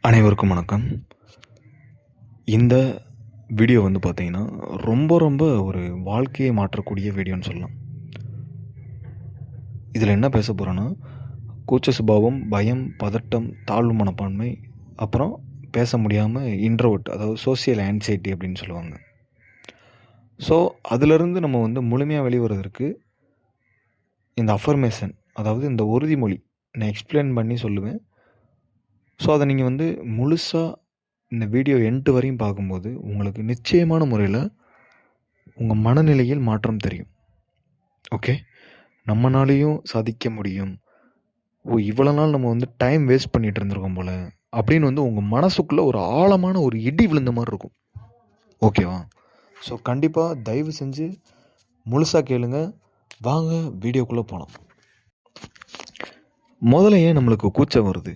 அனைவருக்கும் வணக்கம். இந்த வீடியோ பார்த்தீங்கன்னா, ரொம்ப ஒரு வாழ்க்கையை மாற்றக்கூடிய வீடியோன்னு சொல்லலாம். இதில் என்ன பேச போகிறோன்னா, கூச்ச சுபாவம், பயம், பதட்டம், தாழ்வு மனப்பான்மை, அப்புறம் பேச முடியாமல் இன்ட்ரோவர்ட், அதாவது சோசியல் ஆன்சைட்டி அப்படின்னு சொல்லுவாங்க. ஸோ அதிலிருந்து நம்ம முழுமையாக வெளிவரதற்கு இந்த அஃபர்மேஷன், அதாவது இந்த உறுதிமொழி நான் எக்ஸ்பிளைன் பண்ணி சொல்லுவேன். ஸோ அதை நீங்கள் முழுசாக இந்த வீடியோ எண்டு வரையும் பார்க்கும்போது உங்களுக்கு நிச்சயமான முறையில் உங்கள் மனநிலையில் மாற்றம் தெரியும். ஓகே, நம்மனாலேயும் சாதிக்க முடியும். இவ்வளோ நாள் நம்ம டைம் வேஸ்ட் பண்ணிகிட்டு இருந்திருக்கோம் போல் அப்படின்னு உங்கள் மனசுக்குள்ளே ஒரு ஆழமான ஒரு இடி விழுந்த மாதிரி இருக்கும். ஓகேவா? ஸோ கண்டிப்பாக தயவு செஞ்சு முழுசாக கேளுங்க. வாங்க வீடியோக்குள்ளே போகலாம். முதல்ல ஏன் நம்மளுக்கு கூச்சம் வருது,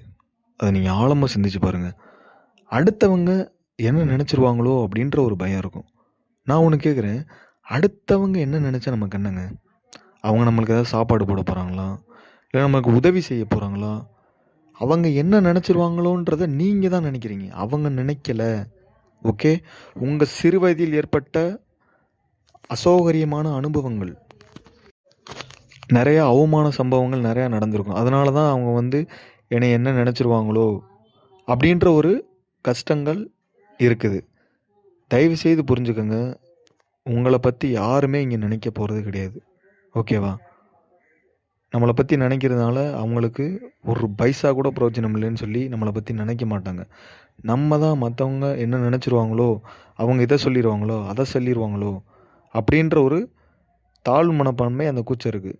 அதை நீங்கள் ஆழமாக சிந்திச்சு பாருங்கள். அடுத்தவங்க என்ன நினச்சிருவாங்களோ அப்படின்ற ஒரு பயம் இருக்கும். நான் ஒன்று கேட்குறேன், அடுத்தவங்க என்ன நினச்சா நமக்கு என்னங்க? அவங்க நம்மளுக்கு ஏதாவது சாப்பாடு போட போகிறாங்களா, இல்லை நம்மளுக்கு உதவி செய்ய போகிறாங்களா? அவங்க என்ன நினச்சிருவாங்களோன்றதை நீங்கள் தான் நினைக்கிறீங்க, அவங்க நினைக்கல. ஓகே, உங்கள் சிறு வயதில் ஏற்பட்ட அசௌகரியமான அனுபவங்கள், நிறையா அவமான சம்பவங்கள் நிறையா நடந்திருக்கும். அதனால தான் அவங்க என்னை என்ன நினச்சிருவாங்களோ அப்படின்ற ஒரு கஷ்டங்கள் இருக்குது. தயவு செய்து புரிஞ்சுக்கோங்க, உங்களை பற்றி யாருமே இங்கே நினைக்க போகிறது கிடையாது. ஓகேவா? நம்மளை பற்றி நினைக்கிறதுனால அவங்களுக்கு ஒரு பைசா கூட பிரயோஜனம் இல்லைன்னு சொல்லி நம்மளை பற்றி நினைக்க மாட்டாங்க. நம்ம தான் மற்றவங்க என்ன நினச்சிருவாங்களோ, அவங்க இதை சொல்லிடுவாங்களோ, அதை சொல்லிடுவாங்களோ அப்படின்ற ஒரு தாழ்வு மனப்பான்மை, அந்த கூச்சம் இருக்குது.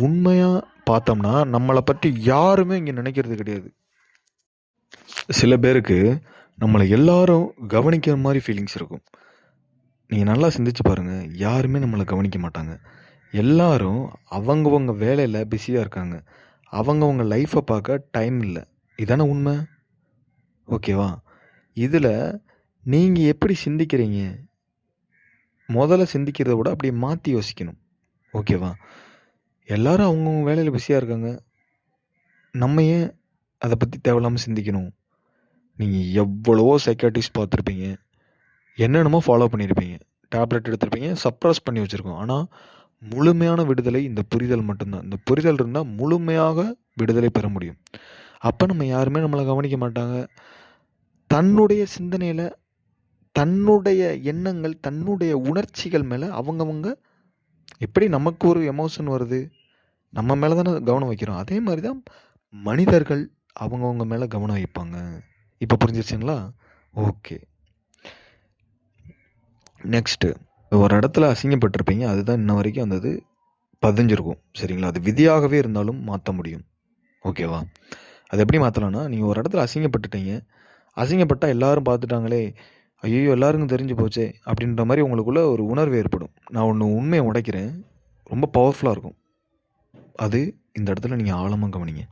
உண்மையாக பார்த்தோம்னா நம்மளை பற்றி யாருமே இங்கே நினைக்கிறது கிடையாது. சில பேருக்கு நம்மளை எல்லாரும் கவனிக்கிற மாதிரி ஃபீலிங்ஸ் இருக்கும். நீங்கள் நல்லா சிந்திச்சு பாருங்கள், யாருமே நம்மளை கவனிக்க மாட்டாங்க. எல்லாரும் அவங்கவங்க வேலையில் பிஸியாக இருக்காங்க. அவங்கவங்க லைஃப்பை பார்க்க டைம் இல்லை. இதானே உண்மை? ஓகேவா? இதில் நீங்கள் எப்படி சிந்திக்கிறீங்க? முதல்ல சிந்திக்கிறத விட அப்படியே மாற்றி யோசிக்கணும். ஓகேவா? எல்லாரும் அவங்கவுங்க வேலையில் பிஸியாக இருக்காங்க. நம்ம ஏன் அதை பற்றி தேவையில்லாமல் சிந்திக்கணும்? நீங்கள் எவ்வளவோ சைக்காட்ரிஸ்ட் பார்த்துருப்பீங்க, என்னென்னமோ ஃபாலோ பண்ணியிருப்பீங்க, டேப்லெட் எடுத்திருப்பீங்க, சப்ரஸ் பண்ணி வச்சுருக்கோம். ஆனால் முழுமையான விடுதலை இந்த புரிதல் மட்டும்தான். இந்த புரிதல் இருந்தால் முழுமையாக விடுதலை பெற முடியும். அப்போ நம்ம யாருமே நம்மளை கவனிக்க மாட்டாங்க. தன்னுடைய சிந்தனையில், தன்னுடைய எண்ணங்கள், தன்னுடைய உணர்ச்சிகள் மேலே அவங்கவங்க எப்படி நமக்கு ஒரு எமோஷன் வருது, நம்ம மேலே தானே கவனம் வைக்கிறோம். அதே மாதிரி தான் மனிதர்கள் அவங்கவுங்க மேலே கவனம் வைப்பாங்க. இப்போ புரிஞ்சிருச்சுங்களா? ஓகே, நெக்ஸ்ட்டு, ஒரு இடத்துல அசிங்கப்பட்டிருப்பீங்க, அதுதான் இன்ன வரைக்கும் அந்த பதிஞ்சிருக்கும். சரிங்களா? அது விதியாகவே இருந்தாலும் மாற்ற முடியும். ஓகேவா? அது எப்படி மாற்றலான்னா, நீங்கள் ஒரு இடத்துல அசிங்கப்பட்டுட்டீங்க, அசிங்கப்பட்டால் எல்லாரும் பார்த்துட்டாங்களே, ஐயோ எல்லாருக்கும் தெரிஞ்சு போச்சே அப்படின்ற மாதிரி உங்களுக்குள்ள ஒரு உணர்வு ஏற்படும். நான் ஒன்று உண்மையை உடைக்கிறேன், ரொம்ப பவர்ஃபுல்லாக இருக்கும். அது இந்த இடத்துல நீங்கள் ஆழமாக கவனிங்க.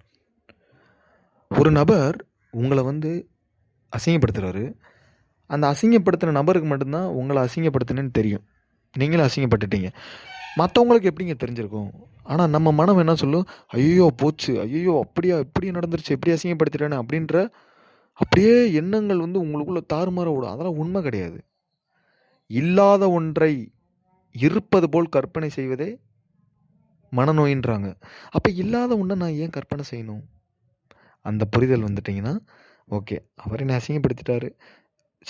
ஒரு நபர் உங்களை அசிங்கப்படுத்துகிறாரு. அந்த அசிங்கப்படுத்தின நபருக்கு மட்டும்தான் உங்களை அசிங்கப்படுத்தினேன்னு தெரியும். நீங்களும் அசிங்கப்பட்டுட்டீங்க, மற்றவங்களுக்கு எப்படிங்க தெரிஞ்சிருக்கும்? ஆனால் நம்ம மனம் என்ன சொல்லும், ஐயோ போச்சு, ஐயோ அப்படியா, இப்படி நடந்துருச்சு, எப்படி அசிங்கப்படுத்திட்டேன்னு அப்படின்ற அப்படியே எண்ணங்கள் உங்களுக்குள்ள தாறுமாற ஓடும். அதெல்லாம் உண்மை கிடையாது. இல்லாத ஒன்றை இருப்பது போல் கற்பனை செய்வதே மனநோயின்றாங்க. அப்போ இல்லாத ஒன்றை நான் ஏன் கற்பனை செய்யணும்? அந்த புரிதல் வந்துட்டிங்கன்னா, ஓகே, அவர் என்னை அசிங்கப்படுத்திட்டாரு,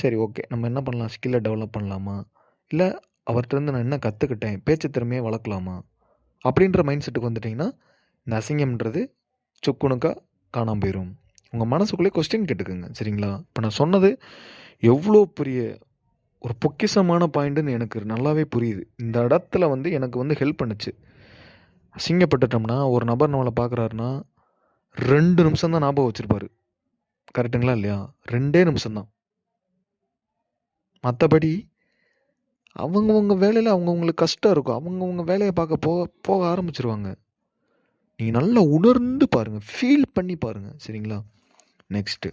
சரி ஓகே, நம்ம என்ன பண்ணலாம், ஸ்கில்லை டெவலப் பண்ணலாமா, இல்லை அவர்கிட்டருந்து நான் என்ன கற்றுக்கிட்டேன், பேச்சு திறமையை வளர்க்கலாமா அப்படின்ற மைண்ட் செட்டுக்கு வந்துட்டிங்கன்னா, இந்த அசிங்கம்ன்றது சுக்குனுக்காக காணாமல் போயிடும். உங்கள் மனசுக்குள்ளே கொஸ்டின் கேட்டுக்குங்க. சரிங்களா? இப்போ நான் சொன்னது எவ்வளோ பெரிய ஒரு பொக்கிஷமான பாயிண்ட்டுன்னு எனக்கு நல்லாவே புரியுது. இந்த இடத்துல எனக்கு ஹெல்ப் பண்ணுச்சு. அசிங்கப்பட்டுட்டோம்னா, ஒரு நபர் நம்மளை பார்க்குறாருன்னா 2 நிமிஷம் தான் ஞாபகம் வச்சுருப்பார். கரெக்டுங்களா இல்லையா? 2 நிமிஷம்தான். மற்றபடி அவங்கவுங்க வேலையில் அவங்கவுங்களுக்கு கஷ்டம் இருக்கும். அவங்கவுங்க வேலையை பார்க்க போக ஆரம்பிச்சிருவாங்க. நீங்கள் நல்லா உணர்ந்து பாருங்கள், ஃபீல் பண்ணி பாருங்கள். சரிங்களா? நெக்ஸ்ட்டு,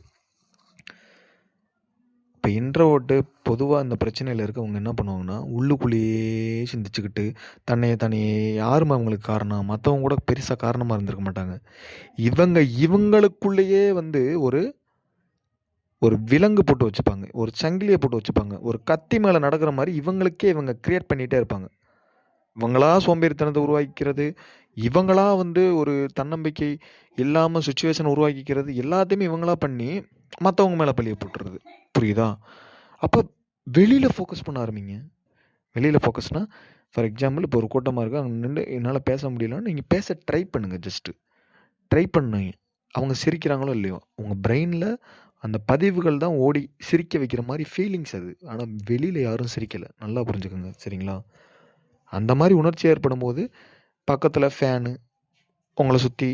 இப்போ இன்ட்ரோவர்ட்டு பொதுவாக இந்த பிரச்சனையில் இருக்கவங்க என்ன பண்ணுவாங்கன்னா, உள்ளுக்குள்ளேயே சிந்திச்சுக்கிட்டு தன்னையே யாரும் அவங்களுக்கு காரணம், மற்றவங்க கூட பெருசாக காரணமாக இருந்திருக்க மாட்டாங்க. இவங்களுக்குள்ளேயே ஒரு ஒரு விலங்கு போட்டு வச்சுப்பாங்க, ஒரு சங்கிலியை போட்டு வச்சுப்பாங்க, ஒரு கத்தி மேலே நடக்கிற மாதிரி இவங்களுக்கே இவங்க கிரியேட் பண்ணிகிட்டே இருப்பாங்க. இவங்களா சோம்பேறித்தனத்தை உருவாக்கிக்கிறது, இவங்களா வந்து ஒரு தன்னம்பிக்கை இல்லாமல் சுச்சுவேஷன் உருவாக்கிக்கிறது, எல்லாத்தையுமே இவங்களா பண்ணி மற்றவங்க மேலே பழிய போட்டுறது. புரியுதா? அப்போ வெளியில் ஃபோக்கஸ் பண்ண ஆரம்பிங்க. வெளியில் ஃபோக்கஸ்னால் ஃபார் எக்ஸாம்பிள் இப்போ ஒரு கூட்டமாக இருக்குது, அங்கே நின்று என்னால் பேச முடியலன்னு நீங்கள் பேச ட்ரை பண்ணுங்கள். ஜஸ்ட்டு ட்ரை பண்ணுங்க. அவங்க சிரிக்கிறாங்களோ இல்லையோ, உங்கள் பிரெயினில் அந்த பதிவுகள் தான் ஓடி சிரிக்க வைக்கிற மாதிரி ஃபீலிங்ஸ் அது. ஆனால் வெளியில் யாரும் சிரிக்கலை, நல்லா புரிஞ்சுக்கோங்க. சரிங்களா? அந்த மாதிரி உணர்ச்சி ஏற்படும் போது பக்கத்தில் ஃபேனு, உங்களை சுற்றி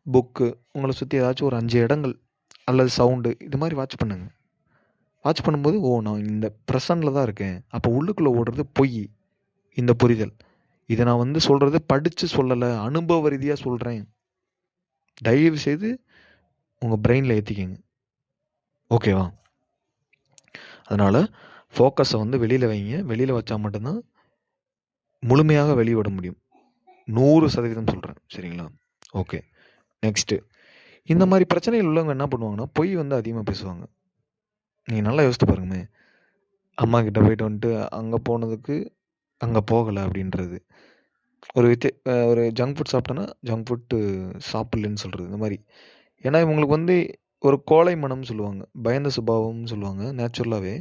புக்கு, உங்களை சுற்றி ஏதாச்சும் ஒரு 5 இடங்கள் அல்லது சவுண்டு, இது மாதிரி வாட்ச் பண்ணுங்க. வாட்ச் பண்ணும்போது நான் இந்த ப்ரெசண்டில் தான் இருக்கேன், அப்போ உள்ளுக்குள்ளே ஓடுறது பொய், இந்த புரிதல். இதை நான் வந்து சொல்கிறது படித்து சொல்லலை, அனுபவ ரீதியாக சொல்கிறேன். தயவு செய்து உங்கள் பிரெயினில் ஏற்றிக்கிங்க. ஓகேவா? அதனால் ஃபோக்கஸை வந்து வெளியில் வைங்க. வெளியில் வச்சா மட்டும்தான் முழுமையாக வெளியிட முடியும். 100% சொல்கிறேன். சரிங்களா? ஓகே. நெக்ஸ்ட்டு, இந்த மாதிரி பிரச்சனைகள் உள்ளவங்க என்ன பண்ணுவாங்கன்னா, பொய் வந்து அதிகமாக பேசுவாங்க. நீங்கள் நல்லா யோசித்து பாருங்கமே, அம்மா கிட்ட போயிட்டு வந்துட்டு அங்கே போனதுக்கு அங்கே போகலை அப்படின்றது. ஒரு ஜங்க் ஃபுட் சாப்பிட்டோன்னா ஜங்க் ஃபுட்டு சாப்பிட்லன்னு சொல்கிறது, இந்த மாதிரி. ஏன்னா இவங்களுக்கு வந்து ஒரு கோழை மனம்னு சொல்லுவாங்க, பயந்த சுபாவம்னு சொல்லுவாங்க நேச்சுரலாகவே.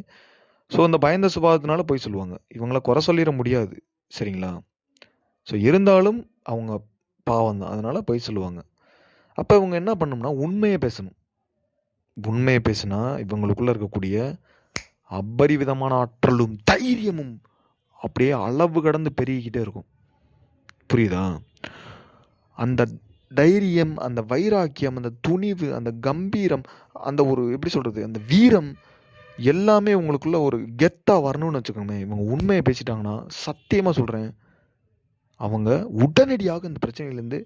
ஸோ அந்த பயந்த சுபாவத்தினால போய் சொல்லுவாங்க. இவங்கள குறை சொல்லிட முடியாது. சரிங்களா? ஸோ இருந்தாலும் அவங்க பாவம் தான், அதனால் போய் சொல்லுவாங்க. அப்போ இவங்க என்ன பண்ணணும்னா உண்மையை பேசணும். உண்மையை பேசினா இவங்களுக்குள்ளே இருக்கக்கூடிய அபரிவிதமான ஆற்றலும் தைரியமும் அப்படியே அளவு கடந்து பெருகிக்கிட்டே இருக்கும். புரியுதா? அந்த தைரியம், அந்த வைராக்கியம், அந்த துணிவு, அந்த கம்பீரம், அந்த ஒரு எப்படி சொல்கிறது, அந்த வீரம் எல்லாமே உங்களுக்குள்ள ஒரு கெத்தாக வரணும்னு வச்சுக்கோங்க. இவங்க உண்மையை பேசிட்டாங்கன்னா சத்தியமாக சொல்கிறேன், அவங்க உடனடியாக இந்த பிரச்சனையிலேருந்து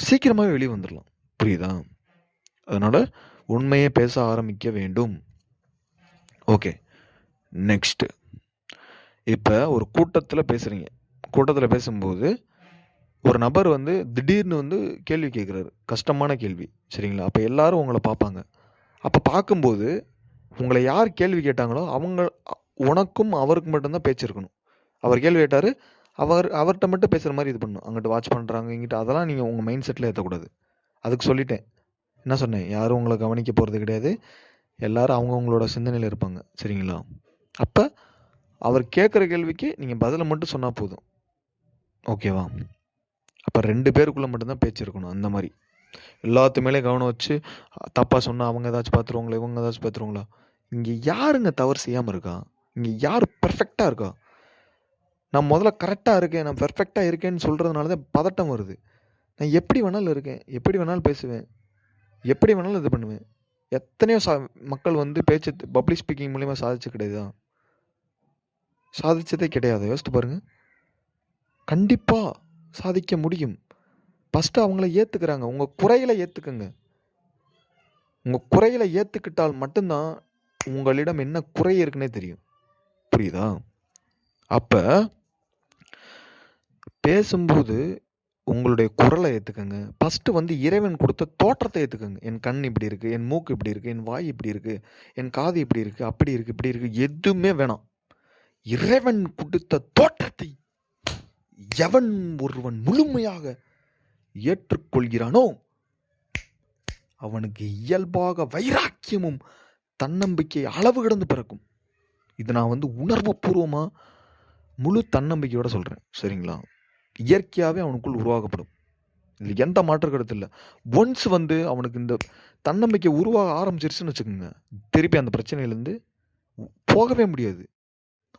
சீக்கிரமாகவே வெளியே வந்துடலாம். புரியுதா? அதனால் உண்மையை பேச ஆரம்பிக்க வேண்டும். ஓகே. நெக்ஸ்ட்டு, இப்போ ஒரு கூட்டத்தில் பேசுகிறீங்க. கூட்டத்தில் பேசும்போது ஒரு நபர் வந்து திடீர்னு வந்து கேள்வி கேட்குறாரு, கஷ்டமான கேள்வி. சரிங்களா? அப்போ எல்லாரும் உங்களை பார்ப்பாங்க. அப்போ பார்க்கும்போது உங்களை யார் கேள்வி கேட்டாங்களோ உனக்கும் அவருக்கு மட்டும்தான் பேச்சு இருக்கணும். அவர் கேள்வி கேட்டார், அவர்கிட்ட மட்டும் பேசுகிற மாதிரி இது பண்ணணும். அங்கிட்டு வாட்ச் பண்ணுறாங்க இங்கிட்ட, அதெல்லாம் நீங்கள் உங்கள் மைண்ட் செட்டில் ஏற்றக்கூடாது. அதுக்கு சொல்லிட்டேன். என்ன சொன்னேன்? யாரும் உங்களை கவனிக்க போகிறது கிடையாது, எல்லோரும் அவங்கவுங்களோட சிந்தனையில் இருப்பாங்க. சரிங்களா? அப்போ அவர் கேட்குற கேள்விக்கு நீங்கள் பதிலை மட்டும் சொன்னால் போதும். ஓகேவா? அப்போ 2 பேருக்குள்ளே மட்டும்தான் பேச்சு இருக்கணும். அந்த மாதிரி எல்லாத்து மேலே கவனம் வச்சு தப்பாக சொன்னால் அவங்க ஏதாச்சும் பார்த்துருவாங்களா, இவங்க ஏதாச்சும் பார்த்துருவாங்களா? இங்கே யாருங்க தவறு செய்யாமல் இருக்கா? இங்கே யார் பெர்ஃபெக்டாக இருக்கா? நான் முதல்ல கரெக்டாக இருக்கேன், நான் பெர்ஃபெக்டாக இருக்கேன்னு சொல்கிறதுனால தான் பதட்டம் வருது. நான் எப்படி வேணாலும் இருக்கேன், எப்படி வேணாலும் பேசுவேன், எப்படி வேணாலும் இது பண்ணுவேன். எத்தனையோ மக்கள் வந்து பேச்சு பப்ளிக் ஸ்பீக்கிங் மூலிமா சாதிச்சு கிடையாதா? சாதிச்சதே கிடையாது. யோசித்து பாருங்கள். கண்டிப்பாக சாதிக்க முடியும். ஃபஸ்ட்டு அவங்கள ஏற்றுக்கிறாங்க. உங்கள் குறைகளை ஏற்றுக்குங்க. உங்கள் குறைகளை ஏற்றுக்கிட்டால் மட்டும்தான் உங்களிடம் என்ன குறை இருக்குன்னே தெரியும். புரியுதா? அப்போ பேசும்போது உங்களுடைய குரலை ஏற்றுக்கங்க. ஃபஸ்ட்டு வந்து இறைவன் கொடுத்த தோற்றத்தை ஏற்றுக்கங்க. என் கண் இப்படி இருக்குது, என் மூக்கு இப்படி இருக்குது, என் வாய் இப்படி இருக்குது, என் காது இப்படி இருக்குது, அப்படி இருக்குது, இப்படி இருக்குது, எதுவுமே வேணாம். இறைவன் கொடுத்த தோற்றத்தை எவன் ஒருவன் முழுமையாக ஏற்றுக்கொள்கிறானோ அவனுக்கு இயல்பாக வைராக்கியமும் தன்னம்பிக்கை அளவு கடந்து பிறக்கும். இது நான் வந்து உணர்வு பூர்வமாக முழு தன்னம்பிக்கையோட சொல்கிறேன். சரிங்களா? இயற்கையாகவே அவனுக்குள் உருவாக்கப்படும். இதில் எந்த மாற்று கருத்து இல்லை. ஒன்ஸ் வந்து அவனுக்கு இந்த தன்னம்பிக்கை உருவாக ஆரம்பிச்சிருச்சுன்னு வச்சுக்கோங்க, திருப்பி அந்த பிரச்சனையிலேருந்து போகவே முடியாது.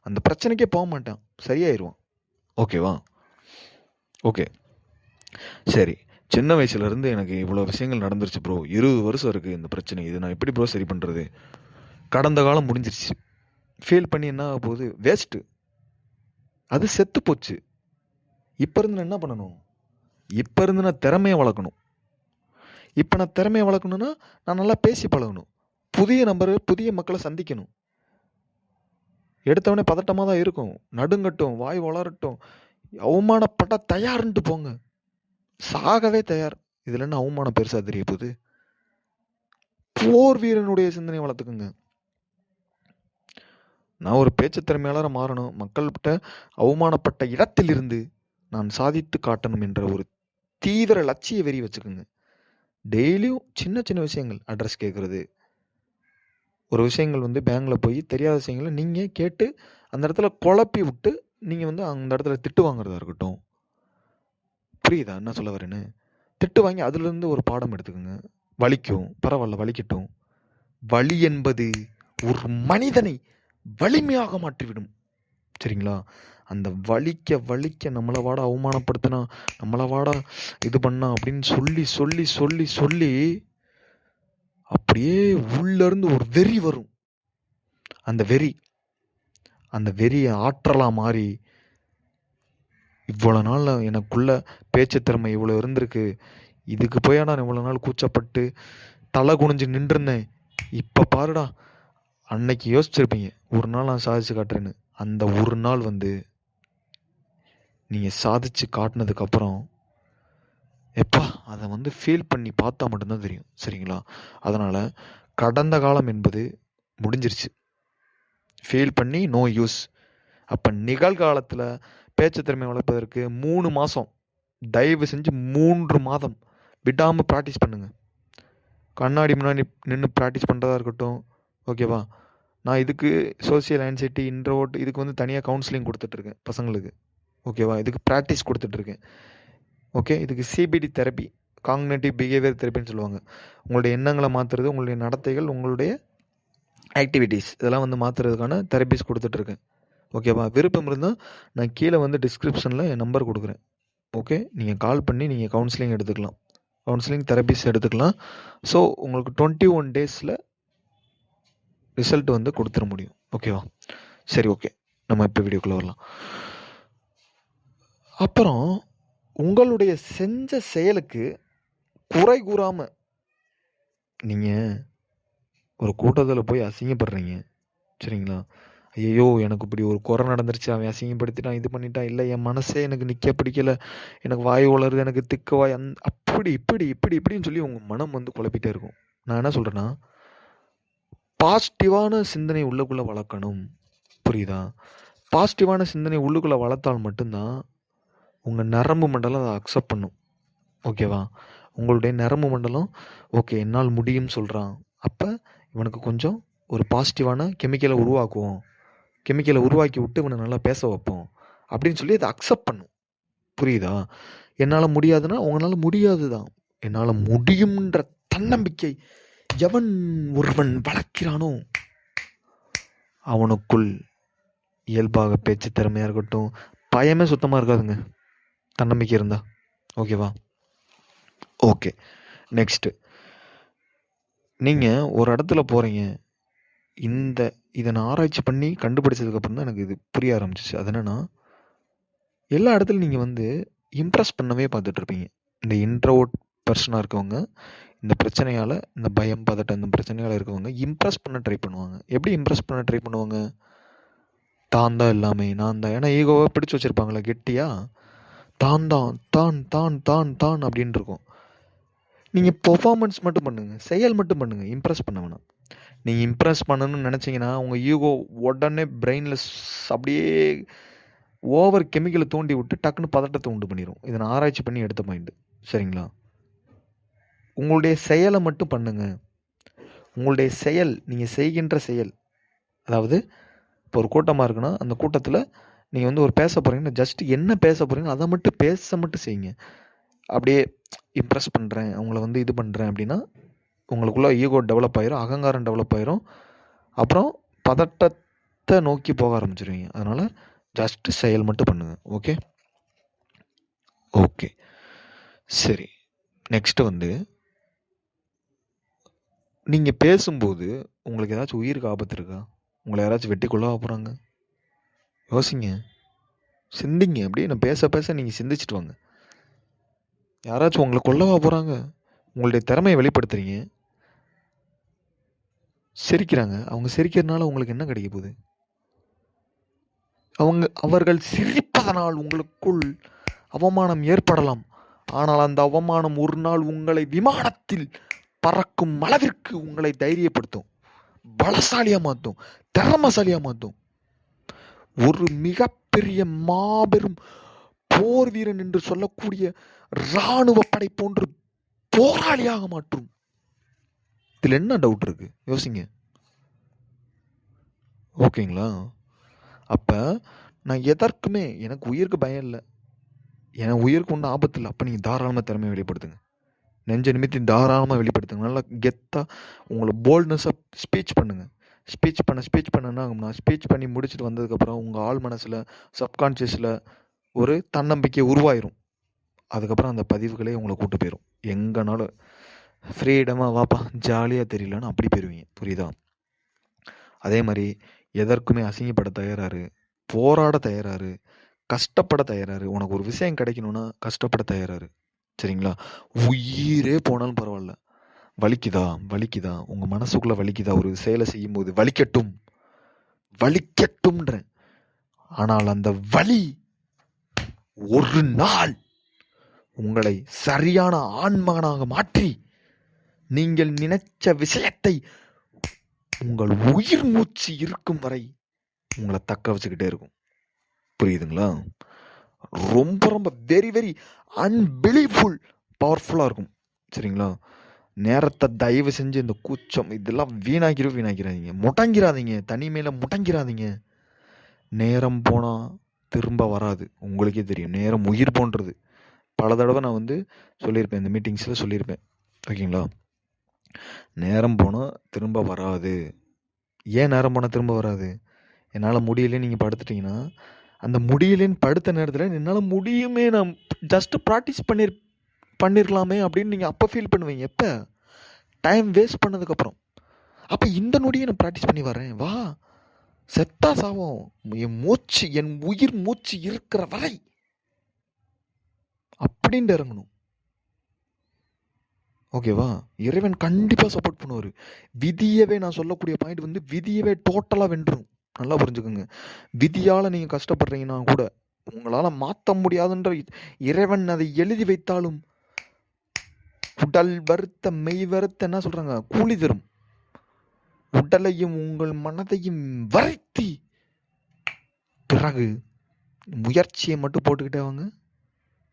அந்த பிரச்சனைக்கே போக மாட்டான், சரியாயிருவான். ஓகேவா? ஓகே, சரி. சின்ன வயசுலேருந்து எனக்கு இவ்வளோ விஷயங்கள் நடந்துருச்சு ப்ரோ. 20 வருஷம் இருக்குது இந்த பிரச்சனை. இது நான் எப்படி ப்ரோ சரி பண்ணுறது? கடந்த காலம் முடிஞ்சிருச்சு. ஃபீல் பண்ணி என்ன ஆக போகுது? வேஸ்ட்டு. அது செத்து போச்சு. இப்போ இருந்து நான் என்ன பண்ணணும்? இப்போ இருந்து நான் திறமையை வளர்க்கணும். இப்போ நான் திறமையை வளர்க்கணுன்னா நான் நல்லா பேசி பழகணும். புதிய மக்களை சந்திக்கணும். எடுத்தவொடனே பதட்டமாக தான் இருக்கும், நடுங்கட்டும், வாய் வளரட்டும், அவமானப்பட்ட தயார்ன்ட்டு போங்க. சாகவே தயார். இதில் என்ன அவமானம் பெருசாக தெரிய போகுது? போர் வீரனுடைய சிந்தனை வளர்த்துக்குங்க. நான் ஒரு பேச்சு திறமையாளராக மாறணும், மக்கள்கிட்ட அவமானப்பட்ட இடத்திலிருந்து நான் சாதித்து காட்டணும் என்ற ஒரு தீவிர லட்சிய வெறி வச்சுக்கோங்க. டெய்லியும் சின்ன சின்ன விஷயங்கள், அட்ரஸ் கேட்குறது, ஒரு விஷயங்கள் வந்து பேங்க்கில் போய் தெரியாத விஷயங்களை நீங்கள் கேட்டு அந்த இடத்துல குழப்பி விட்டு நீங்கள் வந்து அந்த இடத்துல திட்டு வாங்குறதா இருக்கட்டும். புரியுதா என்ன சொல்ல வரேன்னு? திட்டு வாங்கி அதுலேருந்து ஒரு பாடம் எடுத்துக்கோங்க. வலிக்கும், பரவாயில்ல வலிக்கட்டும். வலி என்பது ஒரு மனிதனை வலிமையாக மாற்றிவிடும். சரிங்களா? அந்த வலிக்க வலிக்க நம்மளை வாட அவமானப்படுத்தினா, நம்மளை வாட இது பண்ணா அப்படின்னு சொல்லி சொல்லி சொல்லி சொல்லி அப்படியே உள்ளேருந்து ஒரு வெறி வரும். அந்த வெறியை ஆற்றலாக மாறி, இவ்வளோ நாள் எனக்குள்ள பேச்சு திறமை இவ்வளோ இருந்திருக்கு, இதுக்கு போய் நான் இவ்வளோ நாள் கூச்சப்பட்டு தலை குனிஞ்சு நின்றுருந்தேன், இப்போ பாருடா, அன்னைக்கு யோசிச்சிருப்பீங்க ஒரு நாள் நான் சாதிச்சு காட்டுறேன்னு. அந்த ஒரு நாள் வந்து நீங்கள் சாதிச்சு காட்டினதுக்கப்புறம் எப்பா அதை வந்து ஃபீல் பண்ணி பார்த்தா மட்டும்தான் தெரியும். சரிங்களா? அதனால் கடந்த காலம் என்பது முடிஞ்சிருச்சு. ஃபீல் பண்ணி நோ யூஸ். அப்போ நிகழ்காலத்தில் பேச்சு திறமை வளர்ப்பதற்கு 3 மாதம், தயவு செஞ்சு 3 மாதம் விடாமல் ப்ராக்டிஸ் பண்ணுங்கள். கண்ணாடி முன்னாடி நின்று ப்ராக்டிஸ் பண்ணுறதா இருக்கட்டும். ஓகேவா? நான் இதுக்கு சோசியல் ஆன்சைட்டி, இன்ட்ரோவர்ட், இதுக்கு வந்து தனியாக கவுன்சிலிங் கொடுத்துட்ருக்கேன் பசங்களுக்கு. ஓகேவா? இதுக்கு ப்ராக்டிஸ் கொடுத்துட்ருக்கேன். ஓகே, இதுக்கு சிபிடி தெரப்பி, காக்னிட்டிவ் பிஹேவியர் தெரப்பின்னு சொல்லுவாங்க. உங்களுடைய எண்ணங்களை மாற்றுறது, உங்களுடைய நடத்தைகள், உங்களுடைய ஆக்டிவிட்டீஸ் இதெல்லாம் வந்து மாற்றுறதுக்கான தெரப்பிஸ் கொடுத்துட்ருக்கேன். ஓகேவா? விருப்பம் இருந்தால் நான் கீழே வந்து டிஸ்கிரிப்ஷனில் என் நம்பர் கொடுக்குறேன். ஓகே, நீங்கள் கால் பண்ணி நீங்கள் கவுன்சிலிங் எடுத்துக்கலாம், கவுன்சிலிங் தெரப்பிஸ் எடுத்துக்கலாம். ஸோ உங்களுக்கு 21 டேஸில் ரிசல்ட் வந்து கொடுத்துட முடியும். ஓகேவா? சரி, ஓகே, நம்ம இப்போ வீடியோக்குள்ளே வரலாம். அப்புறம் உங்களுடைய செஞ்ச செயலுக்கு குறை கூறாமல், நீங்கள் ஒரு கூட்டத்தில் போய் அசிங்கப்படுறீங்க, சரிங்களா? ஐயோ எனக்கு இப்படி ஒரு குறை நடந்துருச்சு, அவன் அசிங்கப்படுத்திட்டான், இது பண்ணிட்டான், இல்லை என் மனசே எனக்கு நிற்க பிடிக்கல, எனக்கு வாய் வளருது, எனக்கு திக்கு வாய், அப்படி இப்படி இப்படி இப்படின்னு சொல்லி உங்கள் மனம் வந்து குழப்பிட்டே இருக்கும். நான் என்ன சொல்கிறேன்னா, பாசிட்டிவான சிந்தனை உள்ளுக்குள்ளே வளர்க்கணும். புரியுதா? பாசிட்டிவான சிந்தனை உள்ளுக்குள்ளே வளர்த்தால் மட்டும்தான் உங்கள் நரம்பு மண்டலம் அதை அக்செப்ட் பண்ணும். ஓகேவா? உங்களுடைய நரம்பு மண்டலம் ஓகே என்னால் முடியும்னு சொல்கிறான், அப்போ இவனுக்கு கொஞ்சம் ஒரு பாசிட்டிவான கெமிக்கலை உருவாக்குவோம், கெமிக்கலை உருவாக்கி விட்டு இவனை நல்லா பேச வைப்போம் அப்படின்னு சொல்லி அதை அக்செப்ட் பண்ணும். புரியுதா? என்னால் முடியாதுன்னா உங்களால் முடியாது தான். என்னால் முடியும்ன்ற தன்னம்பிக்கை எவன் ஒருவன் வளர்க்கிறானோ அவனுக்குள் இயல்பாக பேச்சு திறமையாக இருக்கட்டும், பயமே சுத்தமாக இருக்காதுங்க, தன்னம்பிக்கை இருந்தா. ஓகேவா? ஓகே, நெக்ஸ்ட்டு, நீங்கள் ஒரு இடத்துல போகிறீங்க, இதை நான் ஆராய்ச்சி பண்ணி கண்டுபிடிச்சதுக்கப்புறம் தான் எனக்கு இது புரிய ஆரம்பிச்சிச்சு. அது என்னென்னா, எல்லா இடத்துலையும் நீங்கள் வந்து இம்ப்ரெஸ் பண்ணவே பார்த்துட்ருப்பீங்க. இந்த இன்ட்ரோவர்ட் பர்சனாக இருக்கவங்க இந்த பிரச்சனையால், இந்த பயம் பதட்டம் இந்த பிரச்சனையால் இருக்கவங்க இம்ப்ரெஸ் பண்ண ட்ரை பண்ணுவாங்க. எப்படி இம்ப்ரெஸ் பண்ண ட்ரை பண்ணுவாங்க? தான் தான் எல்லாமே, நான் தான். ஏன்னா ஈகோவை பிடிச்சி வச்சுருப்பாங்களே கெட்டியா, தான் தான் தான் தான் தான் தான் அப்படின்னு இருக்கும். நீங்கள் பெர்ஃபார்மன்ஸ் மட்டும் பண்ணுங்கள், செயல் மட்டும் பண்ணுங்கள், இம்ப்ரெஸ் பண்ண வேணாம். நீங்கள் இம்ப்ரெஸ் பண்ணணும்னு நினச்சிங்கன்னா உங்கள் ஈகோ உடனே பிரெயினில் அப்படியே ஓவர் கெமிக்கலை தூண்டி விட்டு டக்குன்னு பதட்டத்தை உண்டு பண்ணிடும். இதை நான் ஆராய்ச்சி பண்ணி எடுத்த பாயிண்ட். சரிங்களா? உங்களுடைய செயலை மட்டும் பண்ணுங்க. உங்களுடைய செயல், நீங்கள் செய்கின்ற செயல், அதாவது இப்போ ஒரு கூட்டமாக இருக்குன்னா அந்த கூட்டத்தில் நீங்கள் வந்து ஒரு பேச போகிறீங்கன்னா ஜஸ்ட் என்ன பேச போகிறீங்க அதை மட்டும் மட்டும் செய்யுங்க. அப்படியே இம்ப்ரெஸ் பண்ணுறேன், அவங்கள வந்து இது பண்ணுறேன் அப்படின்னா உங்களுக்குள்ள ஈகோ டெவலப் ஆயிரும், அகங்காரம் டெவலப் ஆயிரும், அப்புறம் பதட்டத்தை நோக்கி போக ஆரம்பிச்சிருவீங்க. அதனால் ஜஸ்ட்டு செயல் மட்டும் பண்ணுங்க. ஓகே ஓகே சரி, நெக்ஸ்ட்டு வந்து நீங்கள் பேசும்போது உங்களுக்கு ஏதாச்சும் உயிருக்கு ஆபத்து இருக்கா? உங்களை யாராச்சும் வெட்டி கொள்ளவா போகிறாங்க? யோசிங்க, சிந்திங்க. அப்படியே நான் பேச பேச நீங்கள் சிந்திச்சுட்டு வாங்க. யாராச்சும் உங்களை கொல்லவா போகிறாங்க? உங்களுடைய திறமையை வெளிப்படுத்துறீங்க, சிரிக்கிறாங்க. அவங்க சிரிக்கிறதுனால உங்களுக்கு என்ன கிடைக்க போகுது? அவர்கள் சிரிப்பதனால் உங்களுக்குள் அவமானம் ஏற்படலாம். ஆனால் அந்த அவமானம் ஒரு நாள் உங்களை விமானத்தில் பறக்கும் அளவிற்கு உங்களை தைரியப்படுத்தும், பலசாலியாக மாற்றும், திறமசாலியாக மாற்றும். ஒரு மிகப்பெரிய மாபெரும் போர் வீரன் என்று சொல்லக்கூடிய இராணுவ படை போன்று போராளியாக மாற்றும். இதில் என்ன டவுட் இருக்கு? யோசிங்க. ஓகேங்களா? அப்போ நான் எதற்குமே எனக்கு உயிருக்கு பயம் இல்லை, என் உயிருக்கு ஒன்றும் ஆபத்து இல்லை. அப்போ நீங்கள் தாராளமாக திறமையை வெளிப்படுத்துங்க, நெஞ்ச நிமித்தி தாராளமாக வெளிப்படுத்துங்க. நல்லா கெத்தாக உங்களை போல்ட்னஸாக ஸ்பீச் பண்ணுங்கள். ஸ்பீச் பண்ணனா நான் ஸ்பீச் பண்ணி முடிச்சுட்டு வந்ததுக்கப்புறம் உங்கள் ஆள் மனசில், சப்கான்ஷியஸில் ஒரு தன்னம்பிக்கை உருவாயிரும். அதுக்கப்புறம் அந்த பதிவுகளே உங்களை கூட்டு போயிடும். எங்கேனாலும் ஃப்ரீடமாக வாப்பா ஜாலியாக தெரியலன்னு அப்படி போயிடுவீங்க. புரியுதா? அதே மாதிரி எதற்குமே அசிங்கப்பட தயாராரு, போராட தயாராரு, கஷ்டப்பட தயாராரு. உனக்கு ஒரு விஷயம் கிடைக்கணும்னா கஷ்டப்பட தயாராரு. சரிங்களா? உயிரே போனாலும் பரவாயில்ல. வலிக்குதா உங்கள் மனசுக்குள்ளே வலிக்குதா? ஒரு செயலை செய்யும் போது வலிக்கட்டும்ன்றேன். ஆனால் அந்த வலி ஒரு நாள் உங்களை சரியான ஆண்மகனாக மாற்றி நீங்கள் நினைச்ச விஷயத்தை உங்கள் உயிர் மூச்சு இருக்கும் வரை உங்களை தக்க வச்சுக்கிட்டே இருக்கும். புரியுதுங்களா? ரொம்ப ரொம்ப வெரி வெரி அன்பிலீவபுல் பவர்ஃபுல்லாக இருக்கும். சரிங்களா? நேரத்தை தயவு செஞ்சு இந்த கூச்சம் இதெல்லாம் வீணாக்கிறாதீங்க, முடங்கிறாதீங்க, தனிமையில் முடங்கிறாதீங்க. நேரம் போனால் திரும்ப வராது. உங்களுக்கே தெரியும், நேரம் உயிர் போன்றது. பல தடவை நான் சொல்லியிருப்பேன், இந்த மீட்டிங்ஸில் சொல்லியிருப்பேன். ஓகேங்களா? நேரம் போனால் திரும்ப வராது. ஏன் நேரம் போனால் திரும்ப வராது? என்னால் முடியலன்னு நீங்கள் படுத்துட்டிங்கன்னா, அந்த முடியலன்னு படுத்த நேரத்தில் என்னால் முடியுமே, நான் ஜஸ்ட்டு ப்ராக்டிஸ் பண்ணிடலாமே அப்படின்னு நீங்கள் அப்போ ஃபீல் பண்ணுவீங்க. எப்போ? டைம் வேஸ்ட் பண்ணதுக்கப்புறம். அப்போ இந்த நொடியை நான் ப்ராக்டிஸ் பண்ணி வரேன், வா, செத்தா சாவோம், என் உயிர் மூச்சு இருக்கிற வரை அப்படின்ட்டு இறங்கணும். ஓகேவா? இறைவன் கண்டிப்பாக சப்போர்ட் பண்ணுவார். விதியவே நான் சொல்லக்கூடிய பாயிண்ட் விதியவே டோட்டலாக வென்றும். நல்லா புரிஞ்சுக்கோங்க. விதியால் நீங்கள் கஷ்டப்படுறீங்கன்னா கூட உங்களால் மாற்ற முடியாதுன்ற இறைவன் அதை எழுதி வைத்தாலும் உடல் வருத்த மெய் வருத்த என்ன சொல்கிறாங்க, கூலி தரும். உடலையும் உங்கள் மனதையும் வருத்தி பிறகு முயற்சியை மட்டும் போட்டுக்கிட்டே வாங்க.